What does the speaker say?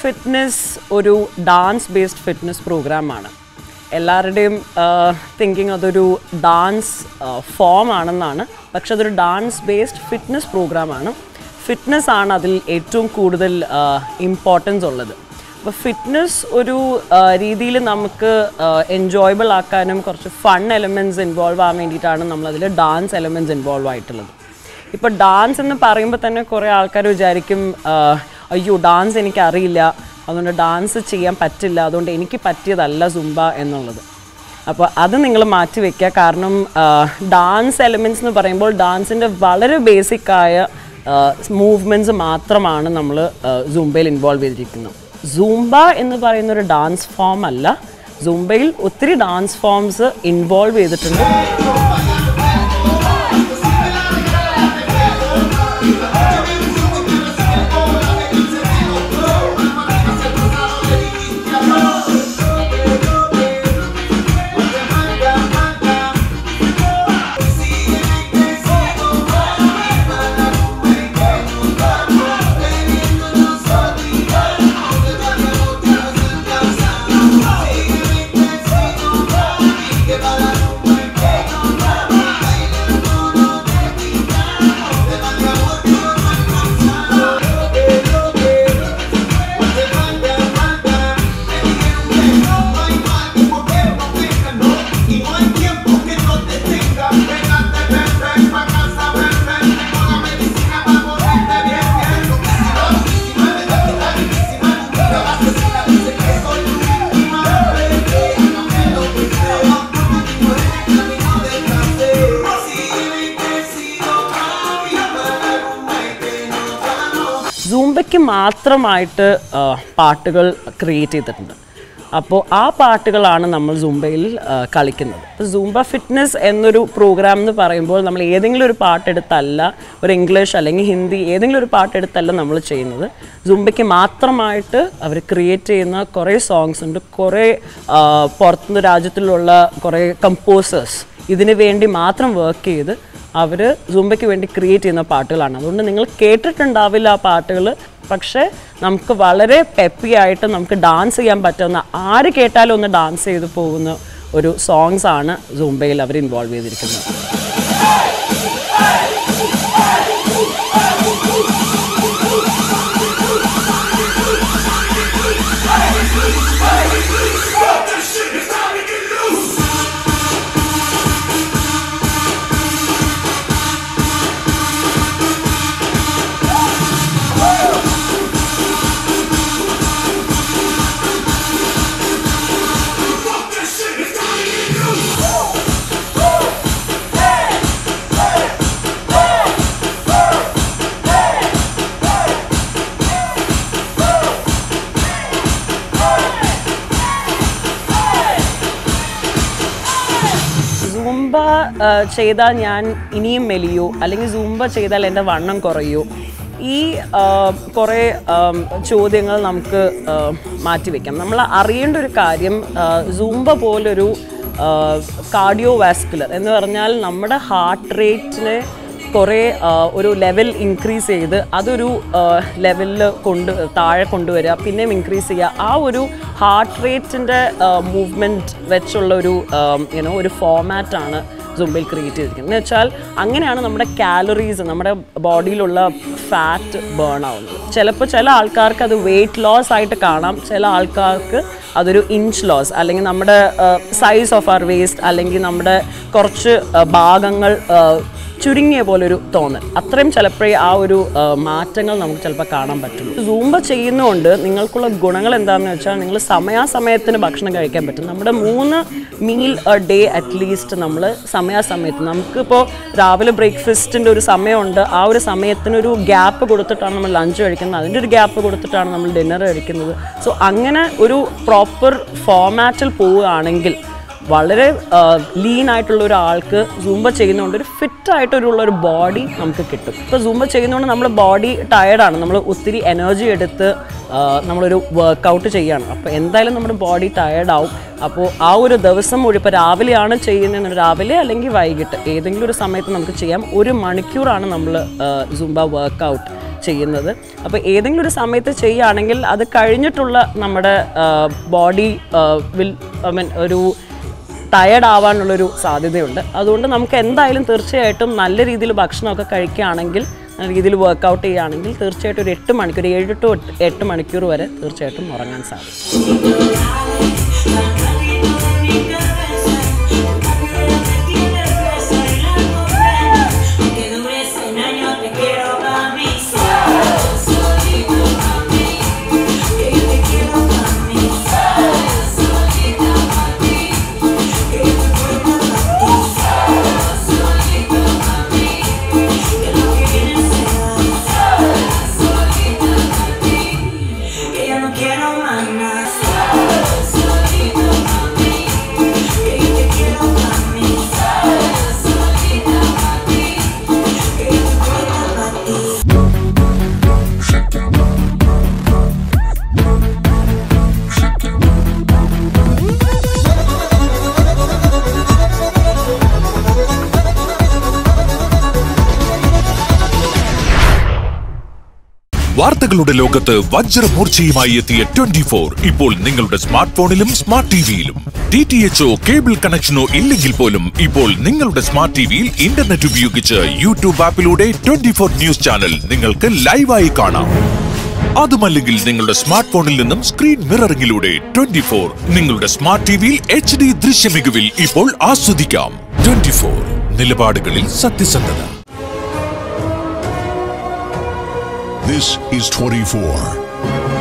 Fitness ഒരു dance based fitness പ്രോഗ്രാമാണ്. എല്ലാവരുടെയും തിങ്കിങ് അതൊരു ഡാൻസ് ഫോം ആണെന്നാണ്. പക്ഷെ അതൊരു ഡാൻസ് ബേസ്ഡ് ഫിറ്റ്നസ് പ്രോഗ്രാമാണ്. ഫിറ്റ്നസ് ആണ് അതിൽ ഏറ്റവും കൂടുതൽ ഇമ്പോർട്ടൻസ് ഉള്ളത്. അപ്പോൾ ഫിറ്റ്നസ് ഒരു രീതിയിൽ നമുക്ക് എൻജോയബിൾ ആക്കാനും കുറച്ച് ഫൺ എലമെൻറ്റ്സ് ഇൻവോൾവ് ആകാൻ വേണ്ടിയിട്ടാണ് നമ്മളതിൽ ഡാൻസ് എലമെൻറ്റ്സ് ഇൻവോൾവ് ആയിട്ടുള്ളത്. ഇപ്പോൾ ഡാൻസ് എന്ന് പറയുമ്പോൾ തന്നെ കുറേ ആൾക്കാർ വിചാരിക്കും അയ്യോ ഡാൻസ് എനിക്കറിയില്ല, അതുകൊണ്ട് ഡാൻസ് ചെയ്യാൻ പറ്റില്ല, അതുകൊണ്ട് എനിക്ക് പറ്റിയതല്ല സുംബ എന്നുള്ളത്. അപ്പോൾ അത് നിങ്ങൾ മാറ്റി വയ്ക്കുക. കാരണം ഡാൻസ് എലമെൻറ്റ്സ് എന്ന് പറയുമ്പോൾ ഡാൻസിൻ്റെ വളരെ ബേസിക്കായ മൂവ്മെൻറ്റ്സ് മാത്രമാണ് നമ്മൾ സുംബയിൽ ഇൻവോൾവ് ചെയ്തിരിക്കുന്നത്. സൂംബ എന്ന് പറയുന്നൊരു ഡാൻസ് ഫോം അല്ല. സൂംബയിൽ ഒത്തിരി ഡാൻസ് ഫോംസ് ഇൻവോൾവ് ചെയ്തിട്ടുണ്ട്. സൂംബയ്ക്ക് മാത്രമായിട്ട് പാട്ടുകൾ ക്രിയേറ്റ് ചെയ്തിട്ടുണ്ട്. അപ്പോൾ ആ പാട്ടുകളാണ് നമ്മൾ സൂംബയിൽ കളിക്കുന്നത്. അപ്പോൾ സൂംബ ഫിറ്റ്നസ് എന്നൊരു പ്രോഗ്രാം എന്ന് പറയുമ്പോൾ നമ്മൾ ഏതെങ്കിലും ഒരു പാട്ടെടുത്തല്ല, ഒരു ഇംഗ്ലീഷ് അല്ലെങ്കിൽ ഹിന്ദി ഏതെങ്കിലും ഒരു പാട്ടെടുത്തല്ല നമ്മൾ ചെയ്യുന്നത്. സൂംബയ്ക്ക് മാത്രമായിട്ട് അവർ ക്രിയേറ്റ് ചെയ്യുന്ന കുറേ സോങ്സ് ഉണ്ട്. കുറേ പുറത്തുനിന്ന് രാജ്യത്തിലുള്ള കുറേ കമ്പോസേഴ്സ് ഇതിനു വേണ്ടി മാത്രം വർക്ക് ചെയ്ത് അവർ സൂംബയ്ക്ക് വേണ്ടി ക്രിയേറ്റ് ചെയ്യുന്ന പാട്ടുകളാണ്. അതുകൊണ്ട് നിങ്ങൾ കേട്ടിട്ടുണ്ടാവില്ല ആ പാട്ടുകൾ, പക്ഷേ നമുക്ക് വളരെ പെപ്പി ആയിട്ട് നമുക്ക് ഡാൻസ് ചെയ്യാൻ പറ്റുന്ന, ആര് കേട്ടാലും ഒന്ന് ഡാൻസ് ചെയ്ത് പോകുന്ന ഒരു സോങ്സ് ആണ് സൂംബയിൽ അവർ ഇൻവോൾവ് ചെയ്തിരിക്കുന്നത്. സൂംബ ചെയ്താൽ ഞാൻ ഇനിയും മെലിയോ, അല്ലെങ്കിൽ സൂംബ ചെയ്താൽ എൻ്റെ വണ്ണം കുറയോ, ഈ കുറേ ചോദ്യങ്ങൾ നമുക്ക് മാറ്റിവെക്കാം. നമ്മൾ അറിയേണ്ട ഒരു കാര്യം, സൂംബ പോലൊരു കാർഡിയോ വാസ്കുലർ എന്ന് പറഞ്ഞാൽ നമ്മുടെ ഹാർട്ട് റേറ്റിനെ കുറേ ഒരു ലെവൽ ഇൻക്രീസ് ചെയ്ത് അതൊരു ലെവലിൽ താഴെ കൊണ്ടുവരിക, പിന്നെയും ഇൻക്രീസ് ചെയ്യുക. ആ ഒരു ഹാർട്ട് റേറ്റിൻ്റെ മൂവ്മെൻറ്റ് വെച്ചുള്ള ഒരു ഫോമാറ്റാണ് സൂംബയിൽ ക്രിയേറ്റ് ചെയ്തിരിക്കുന്നത്. എന്ന് വെച്ചാൽ അങ്ങനെയാണ് നമ്മുടെ കാലറീസ്, നമ്മുടെ ബോഡിയിലുള്ള ഫാറ്റ് ബേൺ ആവുന്നത്. ചിലപ്പോൾ ചില ആൾക്കാർക്ക് അത് വെയിറ്റ് ലോസ് ആയിട്ട് കാണാം, ചില ആൾക്കാർക്ക് അതൊരു ഇഞ്ച് ലോസ്, അല്ലെങ്കിൽ നമ്മുടെ സൈസ് ഓഫ് അവർ വേസ്റ്റ്, അല്ലെങ്കിൽ നമ്മുടെ കുറച്ച് ഭാഗങ്ങൾ ചുരുങ്ങിയ പോലൊരു തോന്നൽ, അത്രയും ചിലപ്പോഴേ ആ ഒരു മാറ്റങ്ങൾ നമുക്ക് ചിലപ്പോൾ കാണാൻ പറ്റുള്ളൂ. സൂംബ ചെയ്യുന്നതുകൊണ്ട് നിങ്ങൾക്കുള്ള ഗുണങ്ങൾ എന്താണെന്ന് വെച്ചാൽ, നിങ്ങൾ സമയാസമയത്തിന് ഭക്ഷണം കഴിക്കാൻ പറ്റും. നമ്മുടെ 3 മീൽ ഡേ അറ്റ്ലീസ്റ്റ് നമ്മൾ സമയാസമയത്ത്, നമുക്കിപ്പോൾ രാവിലെ ബ്രേക്ക്ഫാസ്റ്റിൻ്റെ ഒരു സമയമുണ്ട്, ആ ഒരു സമയത്തിനൊരു ഗ്യാപ്പ് കൊടുത്തിട്ടാണ് നമ്മൾ ലഞ്ച് കഴിക്കുന്നത്, അതിൻ്റെ ഒരു ഗ്യാപ്പ് കൊടുത്തിട്ടാണ് നമ്മൾ ഡിന്നർ കഴിക്കുന്നത്. സോ അങ്ങനെ ഒരു പ്രോപ്പർ ഫോമാറ്റിൽ പോവുകയാണെങ്കിൽ വളരെ ലീൻ ആയിട്ടുള്ള ഒരാൾക്ക് സൂംബ ചെയ്യുന്നതുകൊണ്ട് ഒരു ഫിറ്റായിട്ടുള്ളൊരു ബോഡി നമുക്ക് കിട്ടും. ഇപ്പോൾ സൂംബ ചെയ്യുന്നതുകൊണ്ട് നമ്മുടെ ബോഡി ടയർഡാണ്, നമ്മൾ ഒത്തിരി എനർജി എടുത്ത് നമ്മളൊരു വർക്കൗട്ട് ചെയ്യുകയാണ്. അപ്പോൾ എന്തായാലും നമ്മുടെ ബോഡി ടയർഡാവും. അപ്പോൾ ആ ഒരു ദിവസം മുഴുവൻ, ഇപ്പോൾ രാവിലെയാണ് ചെയ്യുന്നത്, രാവിലെ അല്ലെങ്കിൽ വൈകിട്ട് ഏതെങ്കിലും ഒരു സമയത്ത് നമുക്ക് ചെയ്യാം. 1 മണിക്കൂറാണ് നമ്മൾ സൂംബ വർക്കൗട്ട് ചെയ്യുന്നത്. അപ്പോൾ ഏതെങ്കിലും ഒരു സമയത്ത് ചെയ്യുകയാണെങ്കിൽ അത് കഴിഞ്ഞിട്ടുള്ള നമ്മുടെ ബോഡി ഒരു ടയർഡ് ആവാനുള്ളൊരു സാധ്യതയുണ്ട്. അതുകൊണ്ട് നമുക്ക് എന്തായാലും തീർച്ചയായിട്ടും നല്ല രീതിയിൽ ഭക്ഷണമൊക്കെ കഴിക്കുകയാണെങ്കിൽ, നല്ല രീതിയിൽ വർക്കൗട്ട് ചെയ്യുകയാണെങ്കിൽ തീർച്ചയായിട്ടും ഒരു 8 മണിക്കൂർ, 7 to 8 മണിക്കൂർ വരെ തീർച്ചയായിട്ടും ഉറങ്ങാൻ സാധിക്കും. വാർത്തകളുടെ ലോകത്ത് വജ്രമൂർച്ചയുമായി എത്തിയ 24 ഇപ്പോൾ നിങ്ങളുടെ സ്മാർട്ട് ഫോണിലും സ്മാർട്ട് ടിവിയിലും. DTHO കേബിൾ കണക്ഷനോ ഇല്ലെങ്കിൽ പോലും ഇപ്പോൾ നിങ്ങളുടെ സ്മാർട്ട് ടിവിയിൽ ഇന്റർനെറ്റ് ഉപയോഗിച്ച് യൂട്യൂബ് ആപ്പിലൂടെ 24 ന്യൂസ് ചാനൽ നിങ്ങൾക്ക് ലൈവായി കാണാം. അതുമല്ലെങ്കിൽ നിങ്ങളുടെ സ്മാർട്ട് ഫോണിൽ നിന്നും സ്ക്രീൻ മിററിംഗിലൂടെ 24 നിങ്ങളുടെ സ്മാർട്ട് ടിവിയിൽ HD ദൃശ്യമികവിൽ ഇപ്പോൾ ആസ്വദിക്കാം. 24 നിലപാടുകളിൽ സത്യസന്ധത. This is 24.